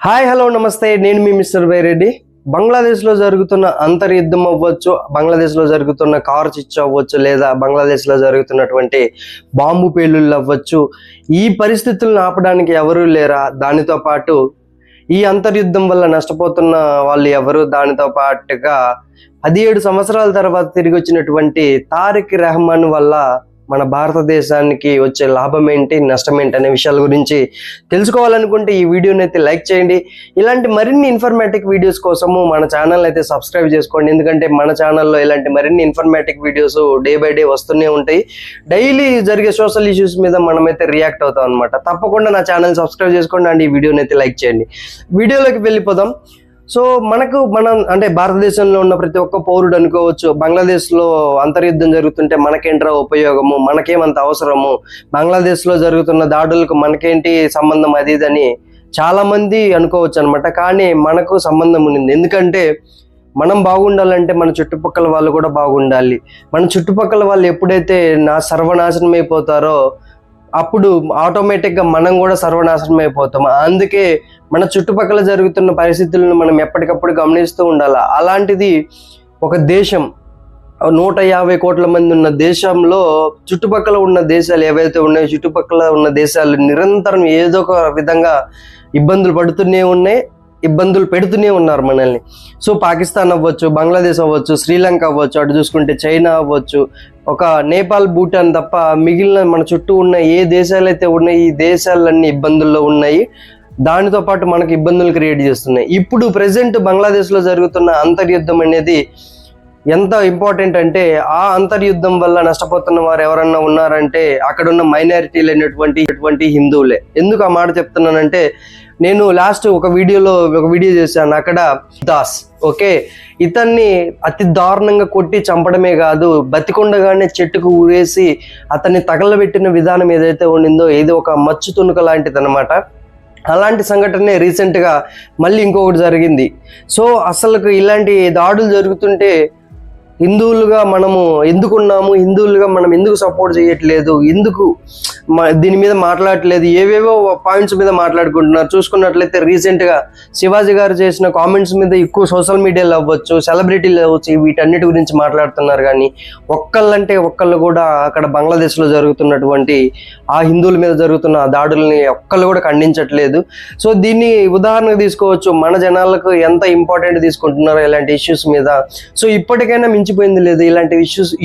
Hi hello నమస్తే, నేను మీ mister Byreddy. బంగ్లాదేశ్లో జరుగుతున్న అంతర్యుద్ధం అవ్వచ్చు, బంగ్లాదేశ్లో జరుగుతున్న కారు చిచ్చు అవ్వచ్చు, లేదా బంగ్లాదేశ్లో జరుగుతున్నటువంటి బాంబు పేలుళ్ళు అవ్వచ్చు. ఈ పరిస్థితులను ఆపడానికి ఎవరూ లేరా? దానితో పాటు ఈ అంతర్యుద్ధం వల్ల నష్టపోతున్న వాళ్ళు ఎవరు? దానితో పాటుగా 17 సంవత్సరాల తర్వాత తిరిగి వచ్చినటువంటి తారిక్ రెహమాన్ వల్ల మన భారతదేశానికి వచ్చే లాభం ఏంటి, నష్టం ఏంటి అనే విషయాల గురించి తెలుసుకోవాలనుకుంటే ఈ వీడియోని అయితే లైక్ చేయండి. ఇలాంటి మరిన్ని ఇన్ఫర్మేటివ్ వీడియోస్ కోసము మన ఛానల్ అయితే సబ్స్క్రైబ్ చేసుకోండి. ఎందుకంటే మన ఛానల్లో ఇలాంటి మరిన్ని informative videos day by day వస్తూనే ఉంటాయి. డైలీ జరిగే సోషల్ ఇష్యూస్ మీద మనమైతే రియాక్ట్ అవుతాం అనమాట. తప్పకుండా నా ఛానల్ సబ్స్క్రైబ్ చేసుకోండి అండ్ ఈ వీడియోని అయితే లైక్ చేయండి. వీడియోలోకి వెళ్ళిపోదాం. సో అంటే భారతదేశంలో ఉన్న ప్రతి ఒక్క పౌరుడు అనుకోవచ్చు, బంగ్లాదేశ్లో అంతర్యుద్ధం జరుగుతుంటే మనకేంట్రా ఉపయోగము, మనకేమంత అవసరము, బంగ్లాదేశ్లో జరుగుతున్న దాడులకు మనకేంటి సంబంధం, అది ఇదని చాలా మంది అనుకోవచ్చు అనమాట. కానీ మనకు సంబంధం ఉంది. ఎందుకంటే మనం బాగుండాలంటే మన చుట్టుపక్కల వాళ్ళు కూడా బాగుండాలి. మన చుట్టుపక్కల వాళ్ళు ఎప్పుడైతే సర్వనాశనం అయిపోతారో అప్పుడు ఆటోమేటిక్గా మనం కూడా సర్వనాశనం అయిపోతాం. అందుకే మన చుట్టుపక్కల జరుగుతున్న పరిస్థితులను మనం ఎప్పటికప్పుడు గమనిస్తూ ఉండాలి. అలాంటిది ఒక దేశం, 150 కోట్ల మంది ఉన్న దేశంలో చుట్టుపక్కల ఉన్న దేశాలు ఏవైతే ఉన్నాయో, చుట్టుపక్కల ఉన్న దేశాలు నిరంతరం ఏదో ఒక విధంగా ఇబ్బందులు పడుతూనే ఉన్నాయి, ఇబ్బందులు పెడుతూనే ఉన్నారు మనల్ని. సో పాకిస్తాన్ అవ్వచ్చు, బంగ్లాదేశ్ అవ్వచ్చు, శ్రీలంక అవ్వచ్చు, అటు చూసుకుంటే చైనా అవ్వచ్చు, ఒక నేపాల్, భూటాన్ తప్ప మిగిలిన మన చుట్టూ ఉన్న ఏ దేశాలు అయితే ఉన్నాయి, ఈ దేశాలన్నీ ఇబ్బందుల్లో ఉన్నాయి. దానితో పాటు మనకు ఇబ్బందులు క్రియేట్ చేస్తున్నాయి. ఇప్పుడు ప్రెసెంట్ బంగ్లాదేశ్లో జరుగుతున్న అంతర్యుద్ధం అనేది ఎంత ఇంపార్టెంట్ అంటే, ఆ అంతర్యుద్ధం వల్ల నష్టపోతున్న వారు ఎవరన్నా ఉన్నారంటే అక్కడ ఉన్న మైనారిటీలు అయినటువంటి హిందువులే. ఎందుకు ఆ మాట చెప్తున్నానంటే, నేను లాస్ట్ ఒక వీడియో చేశాను. అక్కడ దాస్ ఇతన్ని అతి దారుణంగా కొట్టి చంపడమే కాదు, బతికొండగానే చెట్టుకు ఊరేసి అతన్ని తగలబెట్టిన విధానం ఏదైతే ఉండిందో ఇది ఒక మచ్చు తునుక లాంటిది అనమాట. అలాంటి సంఘటనే రీసెంట్గా మళ్ళీ ఇంకొకటి జరిగింది. సో అసలు ఇలాంటి దాడులు జరుగుతుంటే హిందువులుగా మనము ఎందుకున్నాము, హిందువులుగా మనం ఎందుకు సపోర్ట్ చేయట్లేదు, ఎందుకు దీని మీద మాట్లాడట్లేదు, ఏవేవో పాయింట్స్ మీద మాట్లాడుకుంటున్నారు. చూసుకున్నట్లయితే రీసెంట్గా శివాజీ గారు చేసిన కామెంట్స్ మీద ఎక్కువ సోషల్ మీడియాలో అవ్వచ్చు, సెలబ్రిటీలు అవ్వచ్చు, వీటన్నిటి గురించి మాట్లాడుతున్నారు. కానీ ఒక్కళ్ళు కూడా అక్కడ బంగ్లాదేశ్లో జరుగుతున్నటువంటి ఆ హిందువుల మీద జరుగుతున్న దాడుల్ని ఒక్కళ్ళు కూడా ఖండించట్లేదు. సో దీన్ని ఉదాహరణకు తీసుకోవచ్చు, మన జనాలకు ఎంత ఇంపార్టెంట్ తీసుకుంటున్నారో ఇలాంటి ఇష్యూస్ మీద. సో ఇప్పటికైనా మించిపోయింది లేదు. ఇలాంటి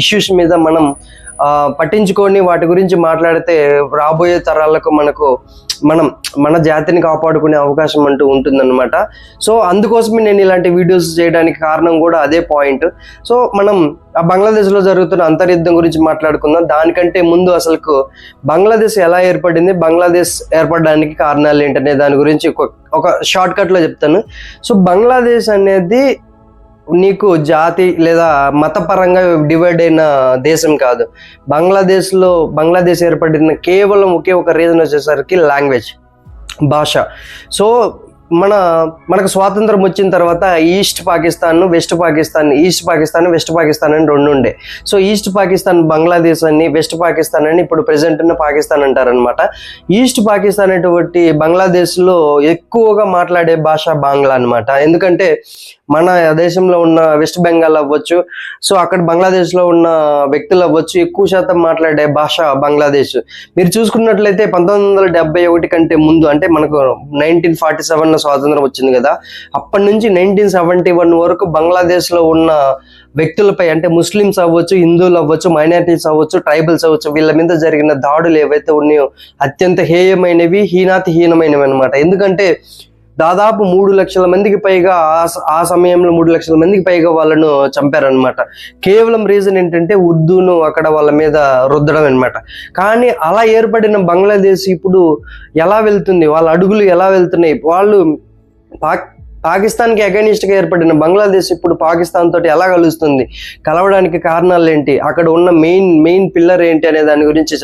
ఇష్యూస్ మీద మనం పట్టించుకొని వాటి గురించి మాట్లాడితే రాబోయే తరాలకు మన జాతిని కాపాడుకునే అవకాశం అంటూ ఉంటుందన్నమాట. సో అందుకోసమే నేను ఇలాంటి వీడియోస్ చేయడానికి కారణం కూడా అదే పాయింట్. సో మనం ఆ బంగ్లాదేశ్లో జరుగుతున్న అంతర్యుద్ధం గురించి మాట్లాడుకుందాం. దానికంటే ముందు అసలు బంగ్లాదేశ్ ఎలా ఏర్పడింది, బంగ్లాదేశ్ ఏర్పడడానికి కారణాలు ఏంటనే దాని గురించి ఒక షార్ట్ కట్లో చెప్తాను. సో బంగ్లాదేశ్ అనేది నీకు జాతి లేదా మతపరంగా డివైడ్ అయిన దేశం కాదు. బంగ్లాదేశ్ ఏర్పడిన కేవలం ఒకే ఒక రీజన్ వచ్చేసరికి లాంగ్వేజ్, భాష. సో మనకు స్వాతంత్రం వచ్చిన తర్వాత ఈస్ట్ పాకిస్తాన్, వెస్ట్ పాకిస్తాన్ అని రెండు ఉండే. సో ఈస్ట్ పాకిస్తాన్ బంగ్లాదేశ్ అని, వెస్ట్ పాకిస్తాన్ అని ఇప్పుడు ప్రెసెంట్ ఉన్న పాకిస్తాన్ అంటారనమాట. ఈస్ట్ పాకిస్తాన్ అనేటువంటి బంగ్లాదేశ్లో ఎక్కువగా మాట్లాడే భాష బాంగ్లా అనమాట. ఎందుకంటే మన దేశంలో ఉన్న వెస్ట్ బెంగాల్ అవ్వచ్చు, సో అక్కడ బంగ్లాదేశ్లో ఉన్న వ్యక్తులు అవ్వచ్చు, ఎక్కువ శాతం మాట్లాడే భాష బంగ్లాదేశ్. మీరు చూసుకున్నట్లయితే 1971 కంటే ముందు, అంటే మనకు 1947 స్వాతంత్రం వచ్చింది కదా, అప్పటి నుంచి 1971 వరకు బంగ్లాదేశ్లో ఉన్న వ్యక్తులపై, అంటే ముస్లిమ్స్ అవ్వచ్చు, హిందువులు అవ్వచ్చు, మైనారిటీస్ అవ్వచ్చు, ట్రైబల్స్ అవ్వచ్చు, వీళ్ళ మీద జరిగిన దాడులు ఏవైతే ఉన్నాయో అత్యంత హేయమైనవి, హీనమైనవి అనమాట. ఎందుకంటే దాదాపు 3 లక్షల మందికి పైగా ఆ సమయంలో 3 లక్షల మందికి పైగా వాళ్ళను చంపారనమాట. కేవలం రీజన్ ఏంటంటే ఉర్దూను అక్కడ వాళ్ళ మీద రుద్దడం అనమాట. కానీ అలా ఏర్పడిన బంగ్లాదేశ్ ఇప్పుడు ఎలా వెళ్తుంది, వాళ్ళ అడుగులు ఎలా వెళ్తున్నాయి, వాళ్ళు పాకిస్తాన్కి అగైనిస్ట్గా ఏర్పడిన బంగ్లాదేశ్ ఇప్పుడు పాకిస్తాన్ తోటి ఎలా కలుస్తుంది, కలవడానికి కారణాలు ఏంటి, అక్కడ ఉన్న మెయిన్ పిల్లర్ ఏంటి అనే దాని గురించి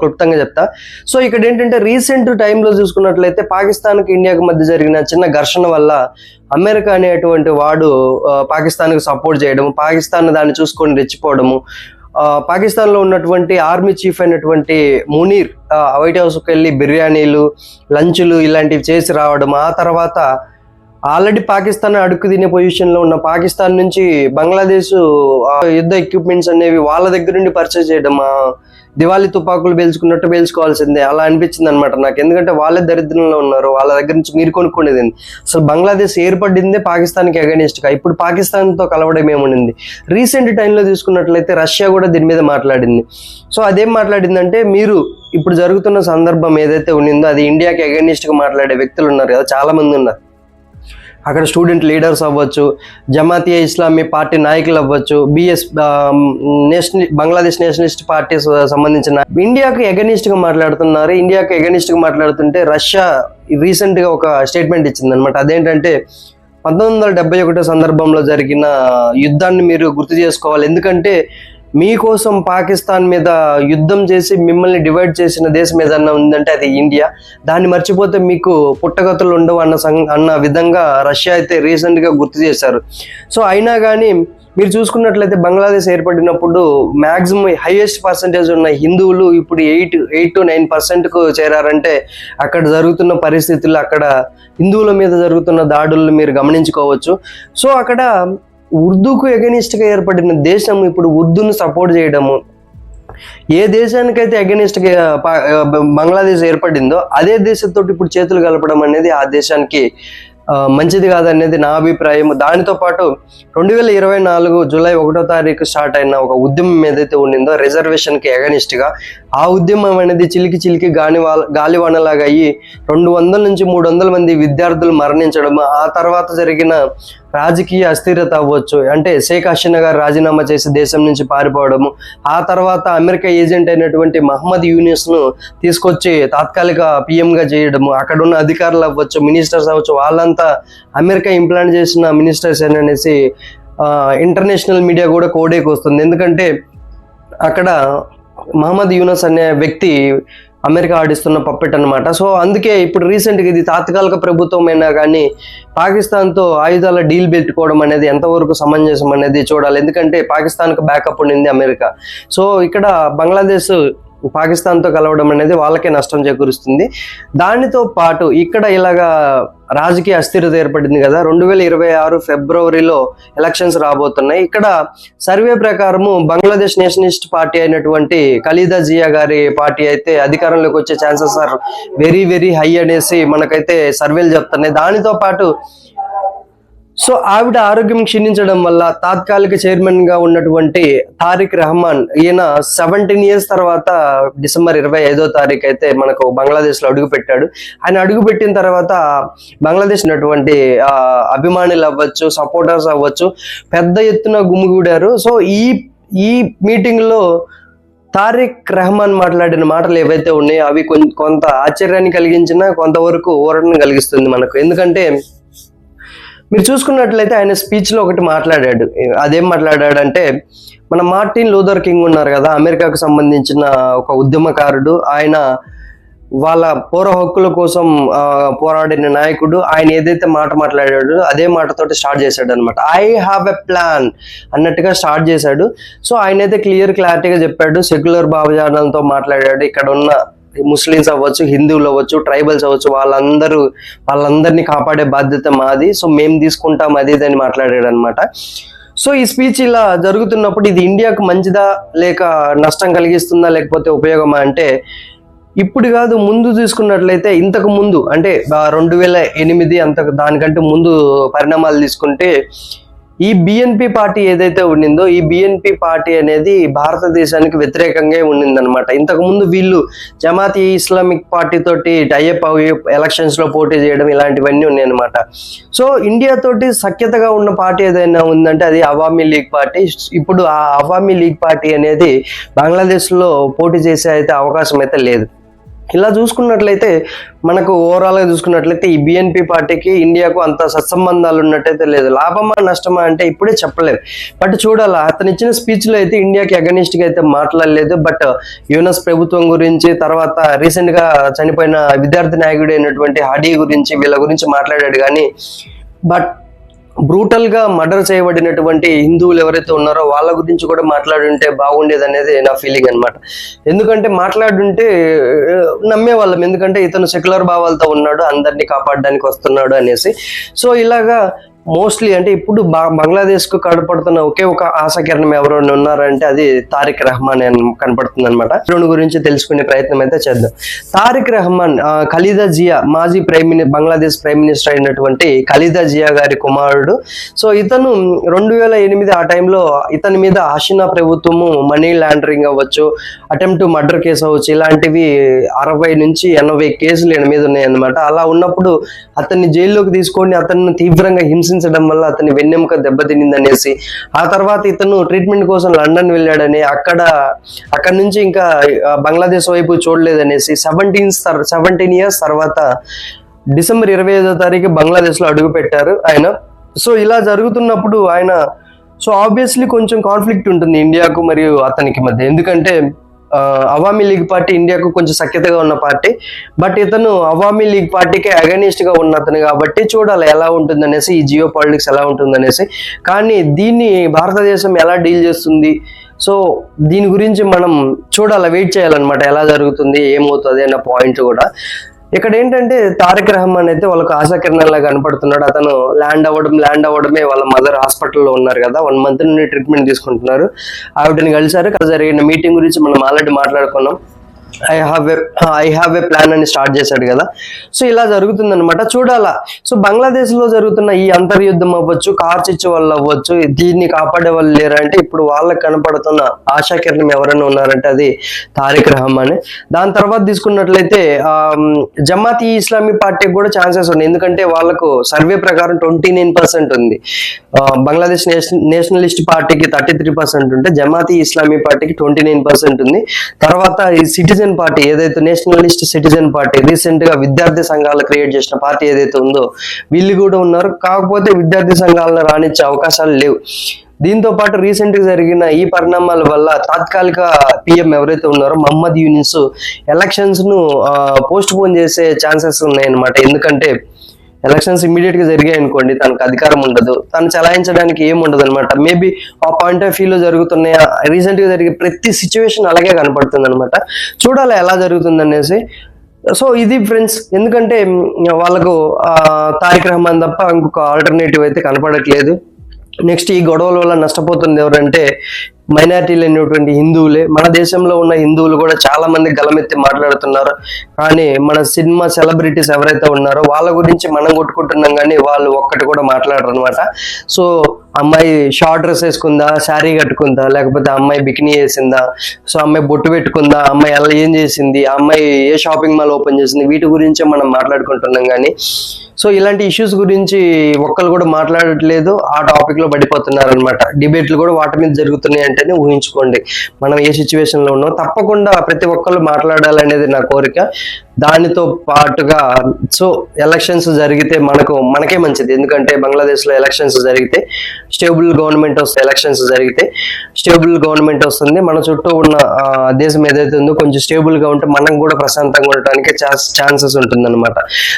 క్లుప్తంగా చెప్తా. సో ఇక్కడ ఏంటంటే రీసెంట్ టైంలో చూసుకున్నట్లయితే పాకిస్తాన్కి ఇండియాకి మధ్య జరిగిన చిన్న ఘర్షణ వల్ల అమెరికా అనేటువంటి వాడు పాకిస్తాన్కి సపోర్ట్ చేయడము, పాకిస్తాన్ దాన్ని చూసుకొని రెచ్చిపోవడము, పాకిస్తాన్లో ఉన్నటువంటి ఆర్మీ చీఫ్ అయినటువంటి మునీర్ వైట్ హౌస్కి వెళ్ళి బిర్యానీలు, లంచ్లు ఇలాంటివి చేసి రావడం, ఆ తర్వాత ఆల్రెడీ పాకిస్తాన్ అడుగు తినే పొజిషన్లో ఉన్న పాకిస్తాన్ నుంచి బంగ్లాదేశ్ యుద్ధ ఎక్విప్మెంట్స్ అనేవి వాళ్ళ దగ్గర నుండి పర్చేస్ చేయడం, దివాళీ తుపాకులు పేల్చుకున్నట్టు పేల్చుకోవాల్సిందే అలా అనిపించింది అనమాట నాకు. ఎందుకంటే వాళ్ళే దరిద్రంలో ఉన్నారు, వాళ్ళ దగ్గర నుంచి మీరు కొనుక్కునేది. అసలు బంగ్లాదేశ్ ఏర్పడిందే పాకిస్తాన్కి అగైనిస్ట్గా, ఇప్పుడు పాకిస్తాన్తో కలవడం ఏముండింది. రీసెంట్ టైంలో తీసుకున్నట్లయితే రష్యా కూడా దీని మీద మాట్లాడింది. సో అదేం మాట్లాడిందంటే, మీరు ఇప్పుడు జరుగుతున్న సందర్భం ఏదైతే ఉండిందో అది ఇండియాకి అగైనిస్ట్గా మాట్లాడే వ్యక్తులు ఉన్నారు కదా, చాలా మంది ఉన్నారు. అక్కడ స్టూడెంట్ లీడర్స్ అవ్వచ్చు, జమాతియా ఇస్లామీ పార్టీ నాయకులు అవ్వచ్చు, బంగ్లాదేశ్ నేషనలిస్ట్ పార్టీ సంబంధించిన ఇండియాకి ఎగనిస్ట్ గా మాట్లాడుతున్నారు. ఇండియాకి ఎగనిస్ట్ గా మాట్లాడుతుంటే రష్యా రీసెంట్ గా ఒక స్టేట్మెంట్ ఇచ్చింది అనమాట. అదేంటంటే 1971 సందర్భంలో జరిగిన యుద్ధాన్ని మీరు గుర్తు చేసుకోవాలి. ఎందుకంటే మీకోసం పాకిస్తాన్ మీద యుద్ధం చేసి మిమ్మల్ని డివైడ్ చేసిన దేశం ఏదన్నా ఉందంటే అది ఇండియా. దాన్ని మర్చిపోతే మీకు పుట్టగతులు ఉండవు అన్న విధంగా రష్యా అయితే రీసెంట్గా గుర్తు చేశారు. సో అయినా కానీ మీరు చూసుకున్నట్లయితే బంగ్లాదేశ్ ఏర్పడినప్పుడు మ్యాక్సిమం హైయెస్ట్ పర్సంటేజ్ ఉన్న హిందువులు ఇప్పుడు 8 to 9%కు చేరారంటే అక్కడ జరుగుతున్న పరిస్థితులు, అక్కడ హిందువుల మీద జరుగుతున్న దాడులను మీరు గమనించుకోవచ్చు. సో అక్కడ ఉర్దూకు ఎగనిస్ట్గా ఏర్పడిన దేశం ఇప్పుడు ఉర్దూను సపోర్ట్ చేయడము, ఏ దేశానికైతే అగెనిస్ట్గా బంగ్లాదేశ్ ఏర్పడిందో అదే దేశంతో ఇప్పుడు చేతులు కలపడం అనేది ఆ దేశానికి మంచిది కాదనేది నా అభిప్రాయం. దానితో పాటు 2024 జూలై 1వ తారీఖు స్టార్ట్ అయిన ఒక ఉద్యమం ఏదైతే ఉండిందో రిజర్వేషన్కి అగెనిస్ట్గా, ఆ ఉద్యమం అనేది చిలికి గాలివానలాగా అయ్యి 200 నుంచి 300 మంది విద్యార్థులు మరణించడం, ఆ తర్వాత జరిగిన రాజకీయ అస్థిరత అవ్వచ్చు, అంటే షేక్ హసీనా గారు రాజీనామా చేసి దేశం నుంచి పారిపోవడము, ఆ తర్వాత అమెరికా ఏజెంట్ అయినటువంటి మహమ్మద్ యూనిస్ను తీసుకొచ్చి తాత్కాలిక పిఎంగా చేయడము, అక్కడ ఉన్న అధికారులు అవ్వచ్చు, మినిస్టర్స్ అవ్వచ్చు, వాళ్ళంతా అమెరికా ఇంప్లాంట్ చేసిన మినిస్టర్స్ అనేసి ఇంటర్నేషనల్ మీడియా కూడా కోడేకి వస్తుంది. ఎందుకంటే అక్కడ మహమ్మద్ యూనస్ అనే వ్యక్తి అమెరికా ఆడిస్తున్న పప్పెట్ అనమాట. సో అందుకే ఇప్పుడు రీసెంట్గా ఇది తాత్కాలిక ప్రభుత్వం అయినా కానీ పాకిస్తాన్తో ఆయుధాల డీల్ పెట్టుకోవడం అనేది ఎంతవరకు సమంజసం అనేది చూడాలి. ఎందుకంటే పాకిస్తాన్కు బ్యాకప్ ఉండింది అమెరికా. సో ఇక్కడ బంగ్లాదేశ్ పాకిస్తాన్తో కలవడం అనేది వాళ్ళకే నష్టం చేకూరుస్తుంది. దానితో పాటు ఇక్కడ ఇలాగా రాజకీయ అస్థిరత ఏర్పడింది కదా, 2026 ఫిబ్రవరిలో ఎలక్షన్స్ రాబోతున్నాయి. ఇక్కడ సర్వే ప్రకారము బంగ్లాదేశ్ నేషనలిస్ట్ పార్టీ అయినటువంటి ఖలీదా జియా గారి పార్టీ అయితే అధికారంలోకి వచ్చే chances are very very high అనేసి మనకైతే సర్వేలు చెప్తున్నాయి. దానితో పాటు సో ఆవిడ ఆరోగ్యం క్షీణించడం వల్ల తాత్కాలిక చైర్మన్ గా ఉన్నటువంటి తారిక్ రెహమాన్, ఈయన 17 years తర్వాత డిసెంబర్ 25వ తారీఖు అయితే మనకు బంగ్లాదేశ్ లో అడుగు పెట్టాడు. ఆయన అడుగు పెట్టిన తర్వాత బంగ్లాదేశ్ ఉన్నటువంటి అభిమానులు అవ్వచ్చు, సపోర్టర్స్ అవ్వచ్చు, పెద్ద ఎత్తున గుమిగూడారు. సో ఈ మీటింగ్ లో తారిక్ రెహమాన్ మాట్లాడిన మాటలు ఏవైతే ఉన్నాయో అవి కొంత ఆశ్చర్యాన్ని కలిగించినా కొంతవరకు ఊరటను కలిగిస్తుంది మనకు. ఎందుకంటే మీరు చూసుకున్నట్లయితే ఆయన స్పీచ్లో ఒకటి మాట్లాడాడు. అదేం మాట్లాడాడంటే, మన మార్టిన్ లూథర్ కింగ్ ఉన్నారు కదా, అమెరికాకు సంబంధించిన ఒక ఉద్యమకారుడు, ఆయన వాళ్ళ పౌర హక్కుల కోసం పోరాడిన నాయకుడు. ఆయన ఏదైతే మాట మాట్లాడాడో అదే మాటతోటి స్టార్ట్ చేశాడు అనమాట. ఐ హ్యావ్ ఎ ప్లాన్ అన్నట్టుగా స్టార్ట్ చేశాడు. సో ఆయన అయితే క్లారిటీగా చెప్పాడు, సెక్యులర్ భావజాలంతో మాట్లాడాడు. ఇక్కడ ఉన్న ముస్లిమ్స్ అవ్వచ్చు, హిందువులు అవ్వచ్చు, ట్రైబల్స్ అవ్వచ్చు, వాళ్ళందరినీ కాపాడే బాధ్యత మాది, సో మేము తీసుకుంటాం అది అని మాట్లాడాడు అనమాట. సో ఈ స్పీచ్ ఇలా జరుగుతున్నప్పుడు ఇది ఇండియాకు మంచిదా లేక నష్టం కలిగిస్తుందా లేకపోతే ఉపయోగమా అంటే, ఇప్పుడు కాదు ముందు తీసుకున్నట్లయితే ఇంతకు ముందు అంటే 2008 దానికంటే ముందు పరిణామాలు తీసుకుంటే ఈ బిఎన్పి పార్టీ ఏదైతే ఉండిందో ఈ బిఎన్పి పార్టీ అనేది భారతదేశానికి వ్యతిరేకంగా ఉండిందనమాట. ఇంతకు ముందు వీళ్ళు జమాతీ ఇస్లామిక్ పార్టీ తోటి టైఅప్ అయ్యి ఎలక్షన్స్ లో పోటీ చేయడం ఇలాంటివన్నీ ఉన్నాయన్నమాట. సో ఇండియా తోటి సఖ్యతగా ఉన్న పార్టీ ఏదైనా ఉందంటే అది అవామీ లీగ్ పార్టీ. ఇప్పుడు ఆ అవామీ లీగ్ పార్టీ అనేది బంగ్లాదేశ్ లో పోటీ చేసే అయితే అవకాశం అయితే లేదు. ఇలా చూసుకున్నట్లయితే మనకు ఓవరాల్గా చూసుకున్నట్లయితే ఈ బిఎన్పి పార్టీకి ఇండియాకు అంత సత్సంబంధాలు ఉన్నట్టయితే లేదు. లాభమా నష్టమా అంటే ఇప్పుడే చెప్పలేదు. బట్ చూడాలా, అతను ఇచ్చిన స్పీచ్లో అయితే ఇండియాకి అగనిస్ట్గా అయితే మాట్లాడలేదు. బట్ యూనస్ ప్రభుత్వం గురించి, తర్వాత రీసెంట్గా చనిపోయిన విద్యార్థి నాయకుడు అయినటువంటి హాడీ గురించి, వీళ్ళ గురించి మాట్లాడాడు. కానీ బట్ బ్రూటల్ గా మర్డర్ చేయబడినటువంటి హిందువులు ఎవరైతే ఉన్నారో వాళ్ళ గురించి కూడా మాట్లాడుంటే బాగుండేది అనేది నా ఫీలింగ్ అన్నమాట. ఎందుకంటే మాట్లాడుంటే నమ్మేవాళ్ళం, ఎందుకంటే ఇతను సెక్యులర్ భావాలతో ఉన్నాడు, అందరినీ కాపాడడానికి వస్తున్నాడు అనేసి. సో ఇలాగా మోస్ట్లీ అంటే ఇప్పుడు బంగ్లాదేశ్ కు కనపడుతున్న ఒకే ఒక ఆశాకిరణం ఎవరైనా ఉన్నారంటే అది తారిక్ రహమాన్ అని కనపడుతుంది అనమాట. ఇతని గురించి తెలుసుకునే ప్రయత్నం అయితే చేద్దాం. తారిక్ రహమాన్ ఖలీదా జియా, మాజీ బంగ్లాదేశ్ ప్రైమ్ మినిస్టర్ అయినటువంటి ఖలీదా జియా గారి కుమారుడు. సో ఇతను 2008 ఆ టైంలో ఇతని మీద హసీనా ప్రభుత్వము మనీ లాండరింగ్ అవ్వచ్చు, అటెంప్ట్ మర్డర్ కేసు అవ్వచ్చు, ఇలాంటివి 60 నుంచి 80 కేసులు ఈయన మీద ఉన్నాయన్నమాట. అలా ఉన్నప్పుడు అతన్ని జైల్లోకి తీసుకొని అతన్ని తీవ్రంగా హింసించడం వల్ల అతని వెన్నెముక దెబ్బతినిందనేసి, ఆ తర్వాత ఇతను ట్రీట్మెంట్ కోసం లండన్ వెళ్ళాడని, అక్కడ నుంచి ఇంకా బంగ్లాదేశ్ వైపు చూడలేదనేసి 17 ఇయర్స్ తర్వాత డిసెంబర్ 25వ తారీఖు బంగ్లాదేశ్ లో అడుగు పెట్టారు ఆయన. సో ఇలా జరుగుతున్నప్పుడు ఆయన ఆబ్వియస్లీ కొంచెం కాన్ఫ్లిక్ట్ ఉంటుంది ఇండియాకు మరియు అతనికి మధ్య. ఎందుకంటే అవామీ లీగ్ పార్టీ ఇండియాకు కొంచెం సఖ్యతగా ఉన్న పార్టీ, బట్ ఇతను అవామీ లీగ్ పార్టీకి అగనిస్ట్ గా ఉన్న అతను కాబట్టి చూడాలి ఎలా ఉంటుందనేసి, ఈ జియో పాలిటిక్స్ ఎలా ఉంటుందనేసి. కానీ దీన్ని భారతదేశం ఎలా డీల్ చేస్తుంది, సో దీని గురించి మనం చూడాలి, వెయిట్ చేయాలన్నమాట, ఎలా జరుగుతుంది ఏమవుతుంది అన్న పాయింట్ కూడా. ఇక్కడ ఏంటంటే తారిక్ రహమాన్ అయితే వాళ్ళకు ఆశాకిరణంలా కనపడుతున్నాడు. అతను ల్యాండ్ అవ్వడమే వాళ్ళ మదర్ హాస్పిటల్లో ఉన్నారు కదా, 1 month నుండి ట్రీట్మెంట్ తీసుకుంటున్నారు. ఆవిడని కలిసారు. జరిగిన మీటింగ్ గురించి మనం ఆల్రెడీ మాట్లాడుకున్నాం. ఐ హ్యావ్ ఏ ప్లాన్ అని స్టార్ట్ చేశాడు కదా. సో ఇలా జరుగుతుందన్నమాట, చూడాలా. సో బంగ్లాదేశ్ లో జరుగుతున్న ఈ అంతర్యుద్ధం అవ్వచ్చు, కార్చిచ్చు వాళ్ళు అవ్వచ్చు, దీన్ని కాపాడే వాళ్ళు లేరంటే ఇప్పుడు వాళ్ళకి కనపడుతున్న ఆశాకిరణం ఎవరైనా ఉన్నారంటే అది తారిక్ రహమాన్. దాని తర్వాత తీసుకున్నట్లయితే జమాతీ ఇస్లామీ పార్టీకి కూడా ఛాన్సెస్ ఉన్నాయి. ఎందుకంటే వాళ్ళకు సర్వే ప్రకారం 29% ఉంది. బంగ్లాదేశ్ నేషనలిస్ట్ పార్టీకి 33% ఉంటే జమాతీ ఇస్లామీ పార్టీకి 29% ఉంది. తర్వాత ఈ సిటిజన్ పార్టీ ఏదైతే నేషనలిస్ట్ సిటిజన్ పార్టీ రీసెంట్ గా విద్యార్థి సంఘాలు క్రియేట్ చేసిన పార్టీ ఏదైతే ఉందో వీళ్ళు కూడా ఉన్నారు. కాకపోతే విద్యార్థి సంఘాలను రానిచ్చే అవకాశాలు లేవు. దీంతో పాటు రీసెంట్ గా జరిగిన ఈ పరిణామాల వల్ల తాత్కాలిక పిఎం ఎవరైతే ఉన్నారో మహమ్మద్ యూనిస్ ఎలక్షన్స్ ను పోస్ట్ పోన్ చేసే ఛాన్సెస్ ఉన్నాయన్నమాట. ఎందుకంటే ఎలక్షన్స్ ఇమీడియట్ గా జరిగాయి అనుకోండి, తనకు అధికారం ఉండదు, తను చలాయించడానికి ఏం ఉండదు అనమాట. మేబీ ఆ పాయింట్ ఆఫ్ వ్యూలో జరుగుతున్నాయా, రీసెంట్ గా జరిగే ప్రతి సిచ్యువేషన్ అలాగే కనపడుతుంది అనమాట. చూడాలి ఎలా జరుగుతుంది అనేసి. సో ఇది ఫ్రెండ్స్, ఎందుకంటే వాళ్ళకు తారిక్ రహమాన్ తప్ప ఇంకొక ఆల్టర్నేటివ్ అయితే కనపడట్లేదు. నెక్స్ట్ ఈ గొడవల వల్ల నష్టపోతుంది ఎవరంటే మైనారిటీలు అయినటువంటి హిందువులే. మన దేశంలో ఉన్న హిందువులు కూడా చాలా మంది గలమెత్తి మాట్లాడుతున్నారు. కానీ మన సినిమా సెలబ్రిటీస్ ఎవరైతే ఉన్నారో వాళ్ళ గురించి మనం కొట్టుకుంటున్నాం, కానీ వాళ్ళు ఒక్కటి కూడా మాట్లాడరు అనమాట. సో అమ్మాయి షార్ట్ డ్రెస్ వేసుకుందా, శారీ కట్టుకుందా, లేకపోతే అమ్మాయి బికినీ వేసిందా, సో అమ్మాయి బొట్టు పెట్టుకుందా, అమ్మాయి అలా ఏం చేసింది, ఆ అమ్మాయి ఏ షాపింగ్ మాల్ ఓపెన్ చేసింది, వీటి గురించే మనం మాట్లాడుకుంటున్నాం. కానీ సో ఇలాంటి ఇష్యూస్ గురించి ఒక్కరు కూడా మాట్లాడట్లేదు, ఆ టాపిక్ లో పడిపోతున్నారు అనమాట. డిబేట్లు కూడా వాటి మీద జరుగుతున్నాయి అంటేనే ఊహించుకోండి మనం ఏ సిచ్యువేషన్ లో ఉన్నాం. తప్పకుండా ప్రతి ఒక్కరు మాట్లాడాలనేది నా కోరిక. దానితో పాటుగా సో ఎలక్షన్స్ జరిగితే మనకే మంచిది. ఎందుకంటే బంగ్లాదేశ్ లో ఎలక్షన్స్ జరిగితే స్టేబుల్ గవర్నమెంట్ వస్తే, ఎలక్షన్స్ జరిగితే స్టేబుల్ గవర్నమెంట్ వస్తుంది. మన చుట్టూ ఉన్న దేశం ఏదైతే ఉందో కొంచెం స్టేబుల్ గా ఉంటే మనం కూడా ప్రశాంతంగా ఉండటానికి ఛాన్సెస్ ఉంటుందన్నమాట.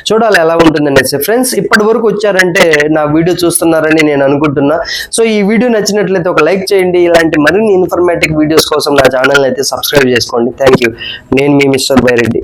చూడాలి ఎలా ఉంటుందనేసి. ఫ్రెండ్స్, ఇప్పటి వరకు వచ్చారంటే నా వీడియో చూస్తున్నారని నేను అనుకుంటున్నా. సో ఈ వీడియో నచ్చినట్లయితే ఒక లైక్ చేయండి. ఇలాంటి మరిన్ని ఇన్ఫర్మేటివ్ వీడియోస్ కోసం నా ఛానల్ అయితే సబ్స్క్రైబ్ చేసుకోండి. Thank you. నేను మీ మిస్టర్ బైరెడ్డి.